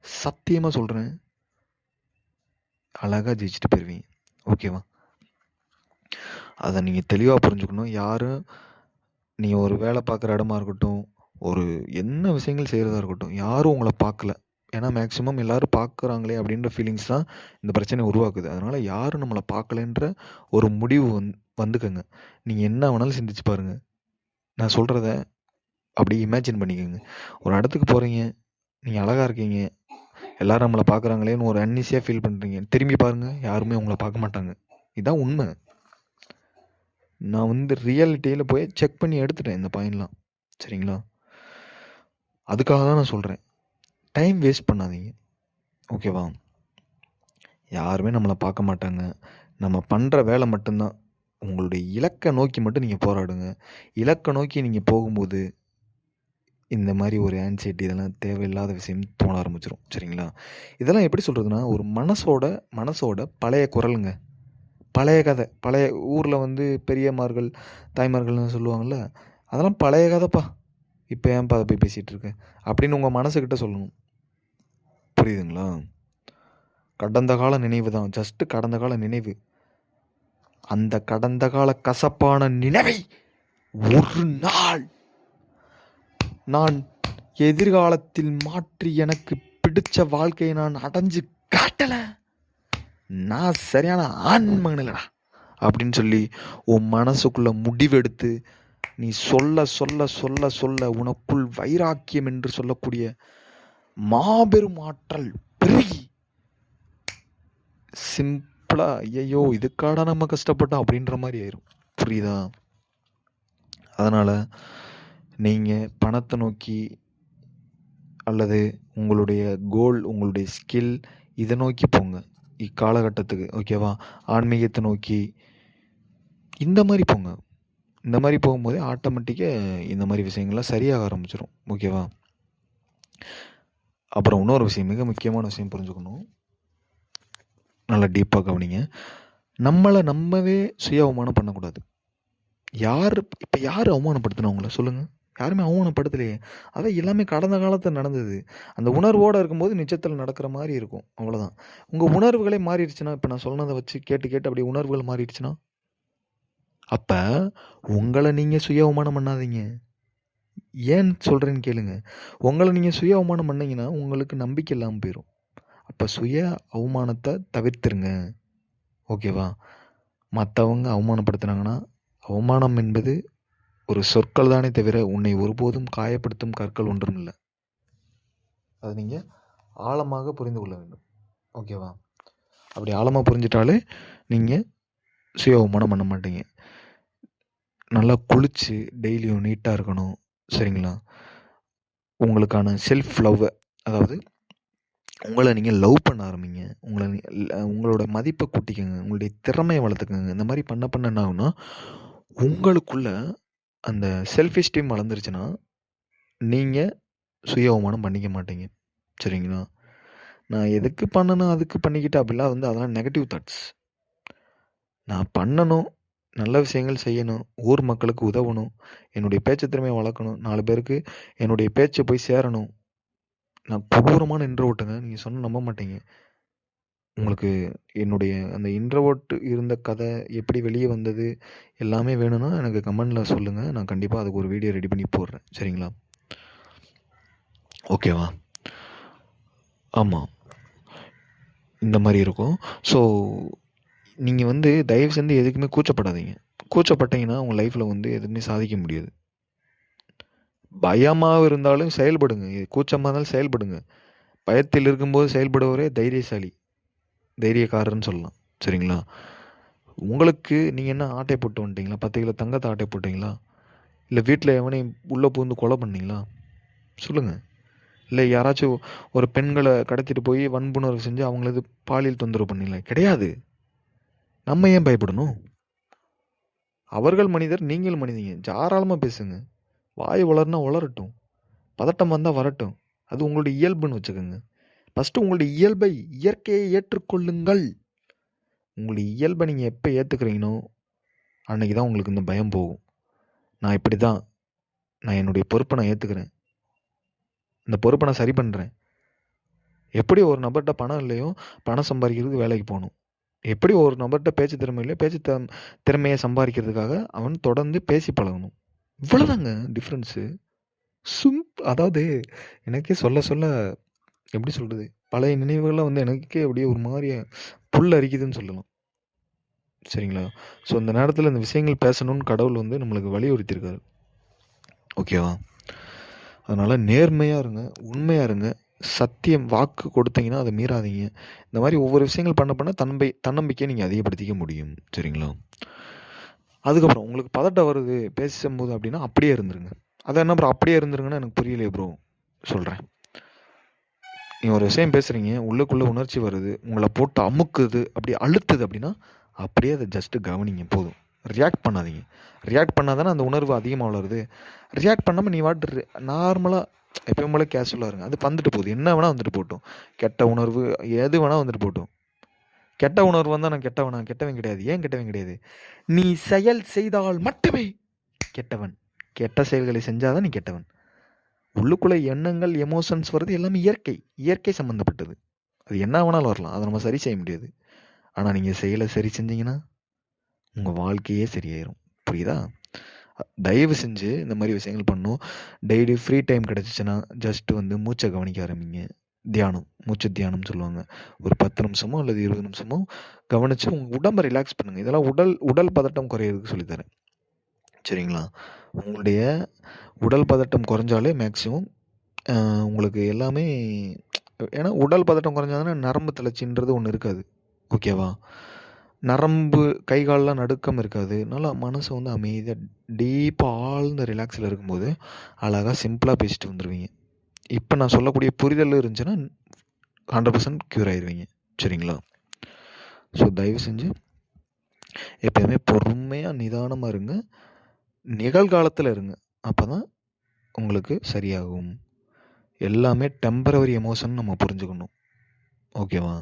சத்தியமாக சொல்கிறேன், அழகாக ஜெயிச்சுட்டு போயிடுவீங்க. ஓகேவா? அதை நீங்கள் தெளிவாக புரிஞ்சுக்கணும். யாரும் நீங்கள் ஒரு வேலை பார்க்குற இடமா இருக்கட்டும், ஒரு என்ன விஷயங்கள் செய்கிறதா இருக்கட்டும், யாரும் உங்களை பார்க்கல. ஏன்னா மேக்ஸிமம் எல்லோரும் பார்க்குறாங்களே அப்படின்ற ஃபீலிங்ஸ் தான் இந்த பிரச்சனை உருவாக்குது. அதனால் யாரும் நம்மளை பார்க்கலன்ற ஒரு முடிவு வந்துக்கங்க. நீங்கள் என்ன வேணாலும் சிந்திச்சு பாருங்கள். நான் சொல்கிறத அப்படி இமேஜின் பண்ணிக்கோங்க. ஒரு இடத்துக்கு போகிறீங்க, நீங்கள் அழகாக இருக்கீங்க, எல்லோரும் நம்மளை பார்க்குறாங்களேன்னு ஒரு அன்ஈஸியாக ஃபீல் பண்ணுறீங்க. திரும்பி பாருங்கள், யாருமே உங்களை பார்க்க மாட்டாங்க. இதுதான் உண்மை. நான் ரியாலிட்டியில் போய் செக் பண்ணி எடுத்துட்டேன் இந்த பாயிண்ட்லாம். சரிங்களா? அதுக்காக தான் நான் சொல்கிறேன், டைம் வேஸ்ட் பண்ணாதீங்க. ஓகேவா? யாருமே நம்மளை பார்க்க மாட்டாங்க. நம்ம பண்ணுற வேலை மட்டும்தான். உங்களுடைய இலக்கை நோக்கி மட்டும் நீங்கள் போராடுங்க. இலக்கை நோக்கி நீங்கள் போகும்போது இந்த மாதிரி ஒரு ஆன்சைட்டி இதெல்லாம் தேவையில்லாத விஷயம் தோண ஆரம்பிச்சிடும். சரிங்களா? இதெல்லாம் எப்படி சொல்கிறதுனா, ஒரு மனசோட பழைய குரலுங்க, பழைய கதை. பழைய ஊரில் பெரியம்மார்கள் தாய்மார்கள்னு சொல்லுவாங்கள்ல, அதெல்லாம் பழைய கதைப்பா, இப்போ ஏன்ப்பா அதை போய் பேசிகிட்டு இருக்கு அப்படின்னு உங்கள் மனசுக்கிட்ட சொல்லணும். புரியுதுங்களா? கடந்த கால நினைவு தான், ஜஸ்ட்டு கடந்த கால நினைவு. அந்த கடந்த கால கசப்பான நினைவை ஒரு நாள் நான் எதிர்காலத்தில் மாற்றி எனக்கு பிடிச்ச வாழ்க்கையை நான் அடைஞ்சு காட்டல, நான் சரியான ஆண்மகன் இல்லடா அப்படின்னு சொல்லி உன் மனசுக்குள்ள முடிவெடுத்து நீ சொல்ல சொல்ல சொல்ல சொல்ல உனக்குள் வைராக்கியம் என்று சொல்லக்கூடிய மாபெரும் ஆற்றல் பெருகி சிம்பிளா ஐயோ இதுக்காடா நம்ம கஷ்டப்பட்டோம் அப்படின்ற மாதிரி ஆயிரும். புரியுதா? அதனால நீங்க பணத்தை நோக்கி அல்லது உங்களுடைய கோல், உங்களுடைய ஸ்கில் இதை நோக்கி போங்க இக்காலகட்டத்துக்கு. ஓகேவா? ஆன்மீகத்தை நோக்கி இந்த மாதிரி போங்க. இந்த மாதிரி போகும்போதே ஆட்டோமேட்டிக்காக இந்த மாதிரி விஷயங்கள்லாம் சரியாக ஆரம்பிச்சிடும். ஓகேவா? அப்புறம் இன்னொரு விஷயம், மிக முக்கியமான விஷயம் புரிஞ்சுக்கணும், நல்லா டீப்பாக கவனிங்க. நம்மளை நம்மவே சுய அவமானம் பண்ணக்கூடாது. இப்போ யார் அவமானப்படுத்தினவங்கள சொல்லுங்கள்? யாருமே அவமானப்படுத்தலையே. அதான் எல்லாமே கடந்த காலத்தில் நடந்தது. அந்த உணர்வோடு இருக்கும்போது நிஜத்தில் நடக்கிற மாதிரி இருக்கும், அவ்வளோதான். உங்கள் உணர்வுகளே மாறிடுச்சுன்னா, இப்போ நான் சொன்னதை வச்சு கேட்டு கேட்டு அப்படியே உணர்வுகள் மாறிடுச்சுன்னா, அப்போ உங்களை நீங்கள் சுய அவமானம் பண்ணாதீங்க. ஏன் சொல்கிறேன்னு கேளுங்க. உங்களை நீங்கள் சுய அவமானம் பண்ணீங்கன்னா உங்களுக்கு நம்பிக்கை இல்லாமல் போயிடும். அப்போ சுய அவமானத்தை தவிர்த்துருங்க. ஓகேவா? மற்றவங்க அவமானப்படுத்துனாங்கன்னா, அவமானம் என்பது ஒரு சொற்கள் தானே தவிர உன்னை ஒருபோதும் காயப்படுத்தும் கற்கள் ஒன்றும் இல்லை. அதை நீங்கள் ஆழமாக புரிந்து கொள்ள வேண்டும். ஓகேவா? அப்படி ஆழமாக புரிஞ்சிட்டாலே நீங்கள் சுய அவமானம் பண்ண மாட்டீங்க. நல்லா குளித்து டெய்லியும் நீட்டாக இருக்கணும். சரிங்களா? உங்களுக்கான செல்ஃப் லவ்வை, அதாவது உங்களை நீங்கள் லவ் பண்ண ஆரம்பிங்க. உங்களோட மதிப்பை கூட்டிக்கங்க. உங்களுடைய திறமையை வளர்த்துக்கங்க. இந்த மாதிரி பண்ண பண்ண என்ன ஆகுனா, உங்களுக்குள்ள அந்த செல்ஃப் எஸ்டீம் வளர்ந்துருச்சுன்னா நீங்கள் சுய அவமானம் பண்ணிக்க மாட்டீங்க. சரிங்களா? நான் எதுக்கு பண்ணணும் அதுக்கு பண்ணிக்கிட்டு அப்படிலாம் அதெல்லாம் நெகட்டிவ் தாட்ஸ். நான் பண்ணணும், நல்ல விஷயங்கள் செய்யணும், ஊர் மக்களுக்கு உதவணும், என்னுடைய பேச்சு திறமையை வளர்க்கணும், 4 பேருக்கு என்னுடைய பேச்சை போய் சேரணும். நான் கொடூரமான இன்ட்ரோவர்ட்டுங்க. நீங்கள் சொன்ன நம்ப மாட்டீங்க. உங்களுக்கு என்னுடைய அந்த இன்ட்ரோவர்ட் இருந்த கதை எப்படி வெளியே வந்தது எல்லாமே வேணும்னா எனக்கு கமெண்டில் சொல்லுங்கள். நான் கண்டிப்பாக அதுக்கு ஒரு வீடியோ ரெடி பண்ணி போடுறேன். சரிங்களா? ஓகேவா? ஆமாம், இந்த மாதிரி இருக்கும். ஸோ நீங்கள் தயவு செஞ்சு எதுக்குமே கூச்சப்படாதீங்க. கூச்சப்பட்டீங்கன்னா உங்கள் லைஃப்பில் எதுவுமே சாதிக்க முடியாது. பயமாக இருந்தாலும் செயல்படுங்க. கூச்சமாக இருந்தாலும் செயல்படுங்க. பயத்தில் இருக்கும்போது செயல்படுவரே தைரியசாலி, தைரியக்காரர்னு சொல்லலாம். சரிங்களா? உங்களுக்கு நீங்கள் என்ன ஆட்டை போட்டு வந்துட்டீங்களா? 10 கிலோ தங்கத்தை ஆட்டை போட்டிங்களா? இல்லை வீட்டில் எவனையும் உள்ளே பூந்து கொலை பண்ணீங்களா? சொல்லுங்கள். இல்லை யாராச்சும் ஒரு பெண்களை கடத்திட்டு போய் வன்புணர்வு செஞ்சு அவங்களது பாலியல் தொந்தரவு பண்ணீங்களா? கிடையாது. நம்ம ஏன் பயப்படணும்? அவர்கள் மனிதர், நீங்கள் மனிதங்க. தாராளமாக பேசுங்க. வாய் வளர்னா வளரட்டும், பதட்டம் வந்தால் வரட்டும். அது உங்களுடைய இயல்புன்னு வச்சுக்கோங்க. ஃபஸ்ட்டு உங்களுடைய இயல்பை, இயற்கையை ஏற்றுக்கொள்ளுங்கள். உங்களுடைய இயல்பை நீங்கள் எப்போ ஏற்றுக்கிறீங்களோ அன்றைக்கி தான் உங்களுக்கு இந்த பயம் போகும். நான் இப்படி தான், நான் என்னுடைய பொறுப்பை நான் ஏற்றுக்கிறேன், இந்த பொறுப்பை நான் சரி பண்ணுறேன். எப்படி ஒரு நபர்கிட்ட பணம் இல்லையோ பணம் சம்பாதிக்கிறதுக்கு வேலைக்கு போகணும். எப்படி ஒரு நபர்கிட்ட பேச்சு திறமை இல்லையோ பேச்சு திறமையை சம்பாதிக்கிறதுக்காக அவன் தொடர்ந்து பேசி பழகணும். இவ்வளோதாங்க டிஃப்ரென்ஸு. அதாவது எனக்கே சொல்ல சொல்ல எப்படி சொல்கிறது, பழைய நினைவுகள்லாம் எனக்கே அப்படியே ஒரு மாதிரி புல் அரிக்குதுன்னு சொல்லலாம். சரிங்களா? ஸோ அந்த நேரத்தில் இந்த விஷயங்கள் பேசணும்னு கடவுள் நம்மளுக்கு வலியுறுத்தியிருக்காரு. ஓகேவா? அதனால் நேர்மையாக இருங்க, உண்மையாக இருங்க. சத்தியம் வாக்கு கொடுத்தீங்கன்னா அதை மீறாதீங்க. இந்த மாதிரி ஒவ்வொரு விஷயங்கள் பண்ண பண்ண தன்னம்பிக்கையை நீங்கள் அதிகப்படுத்திக்க முடியும். சரிங்களா? அதுக்கப்புறம் உங்களுக்கு பதட்டம் வருது பேசும்போது அப்படின்னா அப்படியே இருந்துருங்க. அதை என்ன ப்ரோ அப்படியே இருந்துருங்கன்னா எனக்கு புரியலையே ப்ரோ. சொல்கிறேன். நீங்கள் ஒரு விஷயம் பேசுகிறீங்க, உள்ளுக்குள்ளே உணர்ச்சி வருது, உங்களை போட்டு அமுக்குது, அப்படி அழுத்துது அப்படின்னா அப்படியே அதை ஜஸ்ட்டு கவனிங்க, போதும். ரியாக்ட் பண்ணாதீங்க. ரியாக்ட் பண்ணால் தானே அந்த உணர்வு அதிகமாக வளருது. ரியாக்ட் பண்ணாமல் நீ வாட்டு நார்மலாக எப்பயும் போல கேஷுவலாக இருங்க. அது வந்துட்டு போகுது, என்ன வேணால் வந்துட்டு போட்டோம். கெட்ட உணர்வு எது வேணால் வந்துட்டு போட்டோம். கெட்ட உணர்வு வந்தால் நான் கெட்டவன் கிடையாது. ஏன் கெட்டவன் கிடையாது? நீ செயல் செய்தால் மட்டுமே கெட்டவன். கெட்ட செயல்களை செஞ்சால் தான் நீ கெட்டவன். உள்ளுக்குள்ளே எண்ணங்கள், எமோஷன்ஸ் வருது, எல்லாமே இயற்கை சம்மந்தப்பட்டது. அது என்ன வேணாலும் வரலாம், அதை நம்ம சரி செய்ய முடியாது. ஆனால் நீங்கள் செயலை சரி செஞ்சீங்கன்னா உங்கள் வாழ்க்கையே சரியாயிரும். புரியுதா? தயவு செஞ்சு இந்த மாதிரி விஷயங்கள் பண்ணணும். டெய்லி ஃப்ரீ டைம் கிடச்சிச்சின்னா ஜஸ்ட்டு மூச்சை கவனிக்க ஆரம்பிங்க. தியானம், மூச்சு தியானம் சொல்லுவாங்க. ஒரு 10 நிமிஷமோ அல்லது 20 நிமிஷமோ கவனித்து உங்கள் உடம்பை ரிலாக்ஸ் பண்ணுங்கள். இதெல்லாம் உடல் பதட்டம் குறையிறதுக்கு சொல்லித்தரேன். சரிங்களா? உங்களுடைய உடல் பதட்டம் குறைஞ்சாலே மேக்ஸிமம் உங்களுக்கு எல்லாமே, ஏன்னா உடல் பதட்டம் குறைஞ்சாதானே நரம்பு தளர்ச்சின்றது ஒன்று இருக்காது. ஓகேவா? நரம்பு கை கால்லாம் நடுக்கம் இருக்காது. நல்லா மனசு அமைதியாக டீப்பாக ஆழ்ந்த ரிலாக்ஸில் இருக்கும்போது அழகாக சிம்பிளாக பேசிட்டு வந்துடுவீங்க. இப்போ நான் சொல்லக்கூடிய புரிதல் இருந்துச்சுன்னா 100% க்யூர் ஆயிடுவீங்க. சரிங்களா? ஸோ தயவு செஞ்சு எப்போயுமே பொறுமையாக நிதானமாக இருங்க. நிகழ்காலத்தில் இருங்க. அப்போ தான் உங்களுக்கு சரியாகும். எல்லாமே டெம்பரவரி எமோஷன் நம்ம புரிஞ்சுக்கணும். ஓகேவா?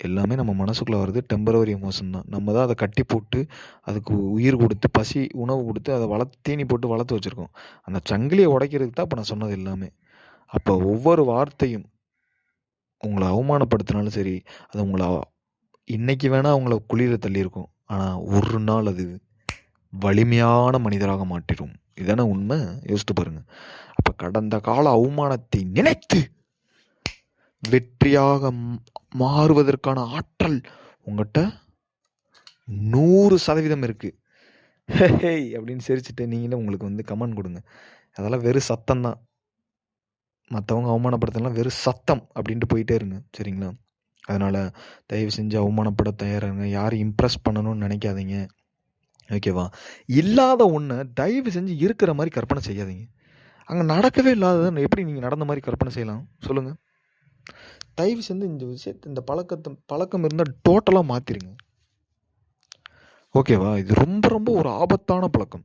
எல்லாமே நம்ம மனசுக்குள்ளே வருது டெம்பரவரி எமோஷன் தான். நம்ம தான் அதை கட்டி போட்டு அதுக்கு உயிர் கொடுத்து பசி உணவு கொடுத்து அதை தீனி போட்டு வளர்த்து வச்சுருக்கோம். அந்த சங்கிலியை உடைக்கிறதுக்கு தான் இப்போ நான் சொன்னது எல்லாமே. அப்போ ஒவ்வொரு வார்த்தையும் உங்களை அவமானப்படுத்தினாலும் சரி, அது உங்களை இன்னைக்கு வேணால் அவங்கள குளிர தள்ளியிருக்கும், ஆனால் ஒரு நாள் அது வலிமையான மனிதராக மாற்றிடும். இதானே உண்மை? யோசித்து பாருங்க. அப்போ கடந்த கால அவமானத்தை நினைத்து வெற்றியாக மாறுவதற்கான ஆற்றல் உங்கள்கிட்ட 100% இருக்கு. ஹே அப்படின்னு சிரிச்சுட்டு நீங்களே உங்களுக்கு கமெண்ட் கொடுங்க. அதெல்லாம் வெறும் சத்தம் தான். மற்றவங்க அவமானப்படுத்தலாம் வெறும் சத்தம் அப்படின்ட்டு போயிட்டே இருங்க, சரிங்களா? அதனால் தயவு செஞ்சு அவமானப்பட தயாராங்க. யாரும் இம்ப்ரெஸ் பண்ணணும்னு நினைக்காதீங்க, ஓகேவா? இல்லாத ஒன்று தயவு செஞ்சு இருக்கிற மாதிரி கற்பனை செய்யாதீங்க. அங்கே நடக்கவே இல்லாததை எப்படி நீங்கள் நடந்த மாதிரி கற்பனை செய்யலாம் சொல்லுங்கள்? தயவு செஞ்சு இந்த விஷயத்தை, இந்த பழக்கம் இருந்தால் டோட்டலாக மாற்றிடுங்க, ஓகேவா? இது ரொம்ப ரொம்ப ஒரு ஆபத்தான பழக்கம்.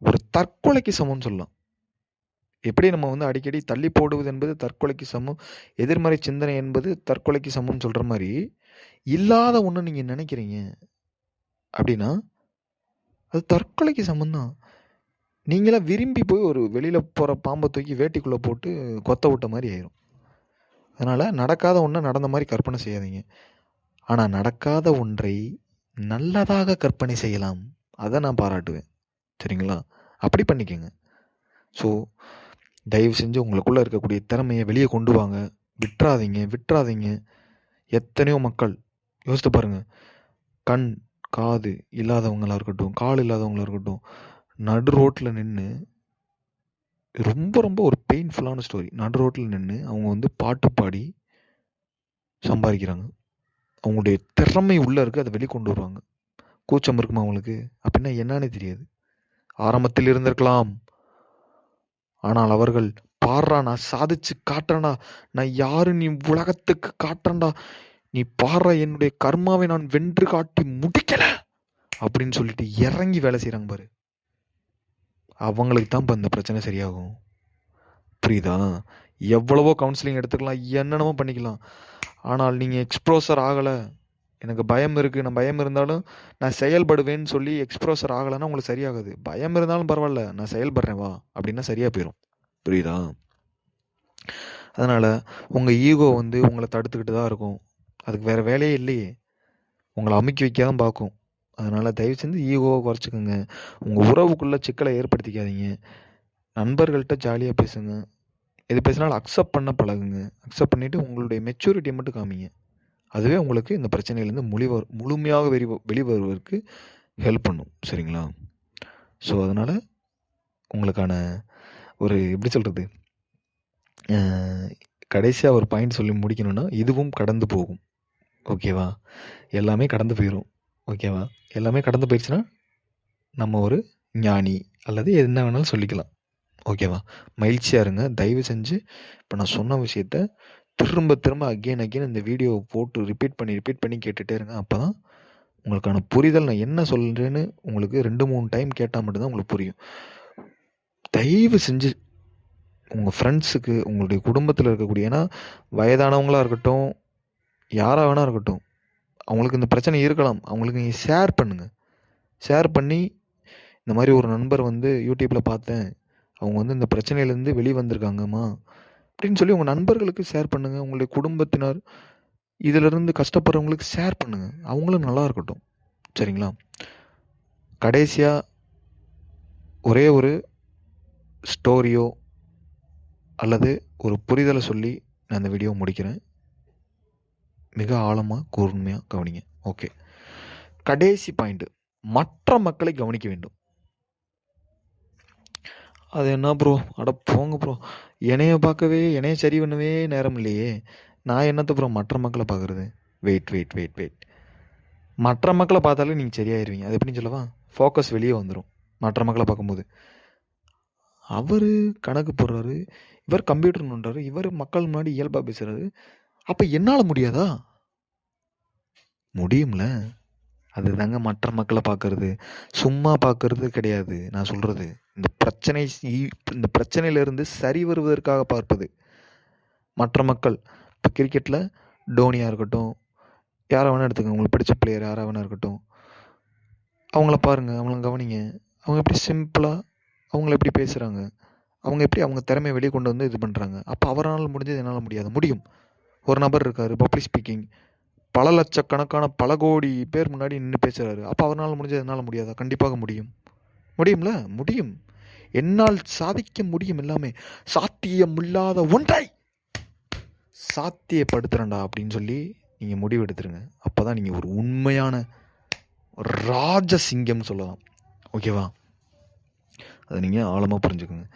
ஒரு தற்கொலைக்கு சமம்னு சொல்லலாம். எப்படி நம்ம அடிக்கடி தள்ளி போடுவது என்பது தற்கொலைக்கு சமம், எதிர்மறை சிந்தனை என்பது தற்கொலைக்கு சமம்னு சொல்கிற மாதிரி, இல்லாத ஒன்று நீங்கள் நினைக்கிறீங்க அப்படின்னா அது தற்கொலைக்கு சமம்தான். நீங்களாம் விரும்பி போய் ஒரு வெளியில் போகிற பாம்பை தூக்கி வேட்டிக்குள்ளே போட்டு கொத்த விட்ட மாதிரி ஆயிரும். அதனால் நடக்காத ஒன்றை நடந்த மாதிரி கற்பனை செய்யாதீங்க. ஆனால் நடக்காத ஒன்றை நல்லதாக கற்பனை செய்யலாம், அதை நான் பாராட்டுவேன், சரிங்களா? அப்படி பண்ணிக்கோங்க. ஸோ தயவு செஞ்சு உங்களுக்குள்ளே இருக்கக்கூடிய திறமையை வெளியே கொண்டு வாங்க. விட்டுறாதீங்க. எத்தனையோ மக்கள் யோசித்து பாருங்கள், கண் காது இல்லாதவங்களாக இருக்கட்டும், கால் இல்லாதவங்களாக இருக்கட்டும், நடு ரோட்டில் நின்று, ரொம்ப ரொம்ப ஒரு பெயின்ஃபுல்லான ஸ்டோரி, நடு ரோட்டில் நின்று அவங்க பாட்டு பாடி சம்பாதிக்கிறாங்க. அவங்களுடைய திறமை உள்ளே இருக்குது, அதை வெளியே கொண்டு வருவாங்க. கூச்சம் இருக்குமா அவங்களுக்கு? அப்படின்னா என்னன்னே தெரியாது. ஆரம்பத்தில் இருந்திருக்கலாம், ஆனால் அவர்கள் பாடுறா, நான் சாதிச்சு காட்டுறேன்டா, நான் யாரு நீ உலகத்துக்கு காட்டுறேன்டா, நீ பாடுற, என்னுடைய கர்மாவை நான் வென்று காட்டி முடிக்கல அப்படின்னு சொல்லிட்டு இறங்கி வேலை செய்கிறாங்க பாரு. அவங்களுக்கு தான் இப்போ இந்த பிரச்சனை சரியாகும், புரியுதா? எவ்வளவோ கவுன்சிலிங் எடுத்துக்கலாம், என்னென்னமோ பண்ணிக்கலாம். ஆனால் நீங்கள் எக்ஸ்ப்ரோசர் ஆகலை, எனக்கு பயம் இருக்குது, நான் பயம் இருந்தாலும் நான் செயல்படுவேன்னு சொல்லி எக்ஸ்ப்ரோசர் ஆகலைன்னா உங்களுக்கு சரியாகாது. பயம் இருந்தாலும் பரவாயில்ல, நான் செயல்படுறேன் வா அப்படின்னா சரியாக போயிடும், புரியுதா? அதனால் உங்கள் ஈகோ உங்களை தடுத்துக்கிட்டு தான் இருக்கும். அதுக்கு வேறு வேலையே இல்லையே, உங்களை அமுக்கி வைக்க தான் பார்க்கும். அதனால் தயவு செஞ்சு ஈகோவை குறைச்சிக்கோங்க. உங்கள் உறவுக்குள்ளே சிக்கலை ஏற்படுத்திக்காதீங்க. நண்பர்கள்ட்ட ஜாலியாக பேசுங்க. எது பேசினாலும் அக்செப்ட் பண்ண பழகுங்க. அக்செப்ட் பண்ணிவிட்டு உங்களுடைய மெச்சூரிட்டியை மட்டும் காமிங்க. அதுவே உங்களுக்கு இந்த பிரச்சனையிலேருந்து முழுமையாக வெளிவருவதற்கு ஹெல்ப் பண்ணும், சரிங்களா? ஸோ அதனால் உங்களுக்கான ஒரு எப்படி சொல்கிறது, கடைசியாக ஒரு பாயிண்ட் சொல்லி முடிக்கணும்னா, இதுவும் கடந்து போகும், ஓகேவா? எல்லாமே கடந்து போயிடும், ஓகேவா? எல்லாமே கடந்து போயிடுச்சுன்னா நம்ம ஒரு ஞானி அல்லது என்ன வேணாலும் சொல்லிக்கலாம், ஓகேவா? மகிழ்ச்சியாக இருங்க. தயவு செஞ்சு இப்போ நான் சொன்ன விஷயத்த திரும்ப அகெயின் இந்த வீடியோவை போட்டு ரிப்பீட் பண்ணி கேட்டுகிட்டே இருங்க. அப்போ தான் உங்களுக்கான புரிதல், நான் என்ன சொல்கிறேன்னு உங்களுக்கு 2-3 டைம் கேட்டால் மட்டும்தான் உங்களுக்கு புரியும். தயவு செஞ்சு உங்கள் ஃப்ரெண்ட்ஸுக்கு, உங்களுடைய குடும்பத்தில் இருக்கக்கூடிய, ஏன்னா வயதானவங்களாக இருக்கட்டும், யாராக வேணா இருக்கட்டும், அவங்களுக்கு இந்த பிரச்சனை இருக்கலாம், அவங்களுக்கு நீங்கள் ஷேர் பண்ணுங்கள். ஷேர் பண்ணி, இந்த மாதிரி ஒரு நண்பர் யூடியூப்பில் பார்த்தேன், அவங்க இந்த பிரச்சனையிலேருந்து வெளியே வந்திருக்காங்கம்மா அப்படின்னு சொல்லி உங்கள் நண்பர்களுக்கு ஷேர் பண்ணுங்கள். உங்களுடைய குடும்பத்தினர் இதிலிருந்து கஷ்டப்படுறவங்களுக்கு ஷேர் பண்ணுங்கள், அவங்களும் நல்லா இருக்கட்டும், சரிங்களா? கடைசியாக ஒரே ஒரு ஸ்டோரியோ அல்லது ஒரு புரிதலை சொல்லி நான் இந்த வீடியோ முடிக்கிறேன். மிக ஆழமாக கூர்மையாக கவனிங்க, ஓகே? கடைசி பாயிண்ட்டு, மற்ற மக்களை கவனிக்க வேண்டும். அது என்ன ப்ரோ, அட போங்க ப்ரோ, என்னைய சரி பண்ணவே நேரம் இல்லையே, நான் என்னத்த ப்ரோ மற்ற மக்களை பார்க்குறது? வெயிட், மற்ற மக்களை பார்த்தாலே நீங்கள் சரியாயிருவீங்க. அது எப்படின்னு சொல்லவா? ஃபோக்கஸ் வெளியே வந்துடும். மற்ற மக்களை பார்க்கும்போது அவர் கணக்கு போடுறாரு, இவர் கம்ப்யூட்டர் நோண்டுறாரு, இவர் மக்கள் முன்னாடி இயல்பாக பேசுகிறாரு, அப்போ என்னால் முடியாதா? முடியும்ல. அதுதாங்க மற்ற மக்களை பார்க்கறது, சும்மா பார்க்கறது கிடையாது. நான் சொல்கிறது இந்த பிரச்சனையிலிருந்து சரி வருவதற்காக பார்ப்பது. மற்ற மக்கள் இப்போ கிரிக்கெட்டில் டோனியாக இருக்கட்டும், யாரை வேணால் எடுத்துக்கோங்க, உங்களுக்கு பிடிச்ச பிளேயர் யாராக வேணா இருக்கட்டும். அவங்கள பாருங்கள், அவங்கள கவனிங்க. அவங்க எப்படி சிம்பிளாக அவங்கள எப்படி பேசுகிறாங்க, அவங்க எப்படி அவங்க திறமையை வெளியே கொண்டு வந்து இது பண்ணுறாங்க. அப்போ அவரால் முடிஞ்சது என்னால் முடியாது. முடியும். ஒரு நபர் இருக்கார், பப்ளிக் ஸ்பீக்கிங், பல லட்சக்கணக்கான பல கோடி பேர் முன்னாடி நின்று பேசுகிறாரு. அப்போ அவரால் முடிஞ்சது என்னால் முடியாதா? கண்டிப்பாக முடியும். முடியும்ல? முடியும். என்னால் சாதிக்க முடியும். எல்லாமே சாத்தியமில்லாத ஒன்றை சாத்தியப்படுத்துகிறேன்டா அப்படின்னு சொல்லி நீங்கள் முடிவு எடுத்துருங்க. அப்போ தான் நீங்கள் ஒரு உண்மையான ராஜசிங்கம்னு சொல்லலாம். ஓகேவா? அதை நீங்கள் ஆழமாக புரிஞ்சுக்கோங்க.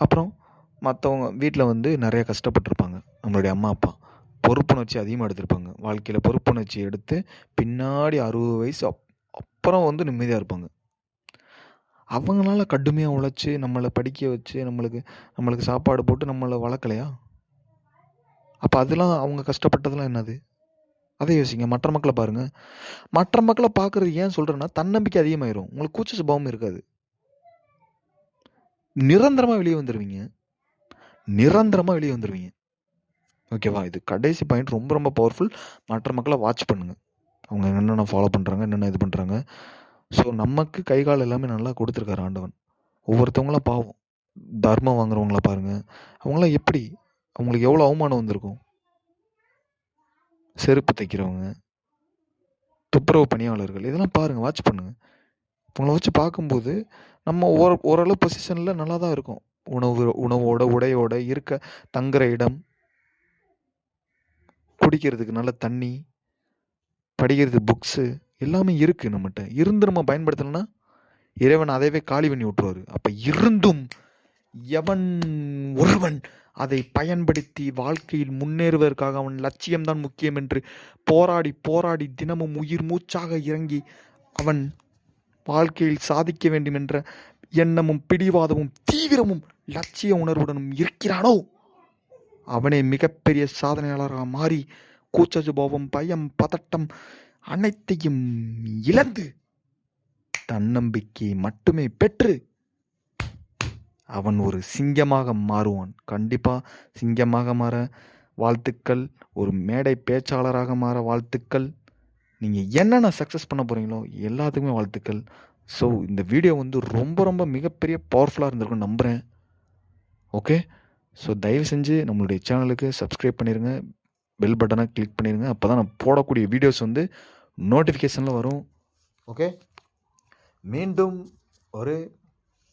அப்புறம் மற்றவங்க வீட்டில் வந்து நிறைய கஷ்டப்பட்டிருப்பாங்க. நம்மளுடைய அம்மா அப்பா பொறுப்புணர்ச்சி அதிகமாக எடுத்திருப்பாங்க. வாழ்க்கையில் பொறுப்புணர்ச்சி எடுத்து பின்னாடி 60 வயசு அப்புறம் வந்து நிம்மதியாக இருப்பாங்க. அவங்களால கடுமையாக உழைச்சி நம்மளை படிக்க வச்சு நம்மளுக்கு சாப்பாடு போட்டு நம்மளை வளர்க்கலையா? அப்போ அதெல்லாம் அவங்க கஷ்டப்பட்டதெல்லாம் என்னது? அதை யோசிங்க. மற்ற மக்களை பாருங்கள். மற்ற மக்களை பார்க்குறது ஏன் சொல்கிறேன்னா, தன்னம்பிக்கை அதிகமாயிரும். உங்களுக்கு கூச்ச சுபாவம் இருக்காது. நிரந்தரமாக வெளியே வந்துடுவீங்க. ஓகேவா? இது கடைசி பாயிண்ட், ரொம்ப ரொம்ப பவர்ஃபுல். மற்ற மக்களை வாட்ச் பண்ணுங்கள். அவங்க என்னென்ன ஃபாலோ பண்ணுறாங்க, என்னென்ன இது பண்ணுறாங்க. ஸோ நமக்கு கை கால் எல்லாமே நல்லா கொடுத்துருக்காரு ஆண்டவன். ஒவ்வொருத்தவங்களாம் பாவம். தர்மம் வாங்குறவங்கள பாருங்கள். அவங்களாம் எப்படி, அவங்களுக்கு எவ்வளோ அவமானம் வந்திருக்கும். செருப்பு தைக்கிறவங்க, துப்புரவு பணியாளர்கள், இதெல்லாம் பாருங்கள், வாட்ச் பண்ணுங்கள். இவங்களை வச்சு பார்க்கும்போது நம்ம ஓரளவு பொசிஷனில் நல்லா தான் இருக்கும். உணவோட உடையோட இருக்க தங்குற இடம், குடிக்கிறதுக்கு நல்ல தண்ணி, படிக்கிறது புக்ஸு எல்லாமே இருக்குது நம்மகிட்ட. இருந்து நம்ம பயன்படுத்தலைன்னா இறைவன் அதைவே காலி பண்ணி விட்டுருவார். அப்போ இருந்தும் எவன் ஒருவன் அதை பயன்படுத்தி வாழ்க்கையில் முன்னேறுவதற்காக அவன் லட்சியம்தான் முக்கியம் என்று போராடி போராடி தினமும் உயிர் மூச்சாக இறங்கி அவன் வாழ்க்கையில் சாதிக்க வேண்டும் என்ற எண்ணமும் பிடிவாதமும் தீவிரமும் லட்சிய உணர்வுடனும் இருக்கிறானோ அவனே மிகப்பெரிய சாதனையாளராக மாறி கூச்ச சுபாவம், பயம், பதட்டம் அனைத்தையும் இழந்து தன்னம்பிக்கை மட்டுமே பெற்று அவன் ஒரு சிங்கமாக மாறுவான். கண்டிப்பாக சிங்கமாக மாற வாழ்த்துக்கள். ஒரு மேடை பேச்சாளராக மாற வாழ்த்துக்கள். நீங்கள் என்னென்ன சக்ஸஸ் பண்ண போகிறீங்களோ எல்லாத்துக்குமே வாழ்த்துக்கள். ஸோ இந்த வீடியோ வந்து ரொம்ப ரொம்ப மிகப்பெரிய பவர்ஃபுல்லாக இருந்திருக்குன்னு நம்புகிறேன். ஓகே, ஸோ தயவு செஞ்சு நம்மளுடைய சேனலுக்கு சப்ஸ்கிரைப் பண்ணிடுங்க, பெல் பட்டனை கிளிக் பண்ணிடுங்க. அப்போ தான் நான் போடக்கூடிய வீடியோஸ் வந்து நோட்டிஃபிகேஷனில் வரும். ஓகே, மீண்டும் ஒரு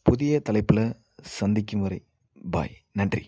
புதிய தலைப்பில் சந்திக்கும் வரை பாய். நன்றி.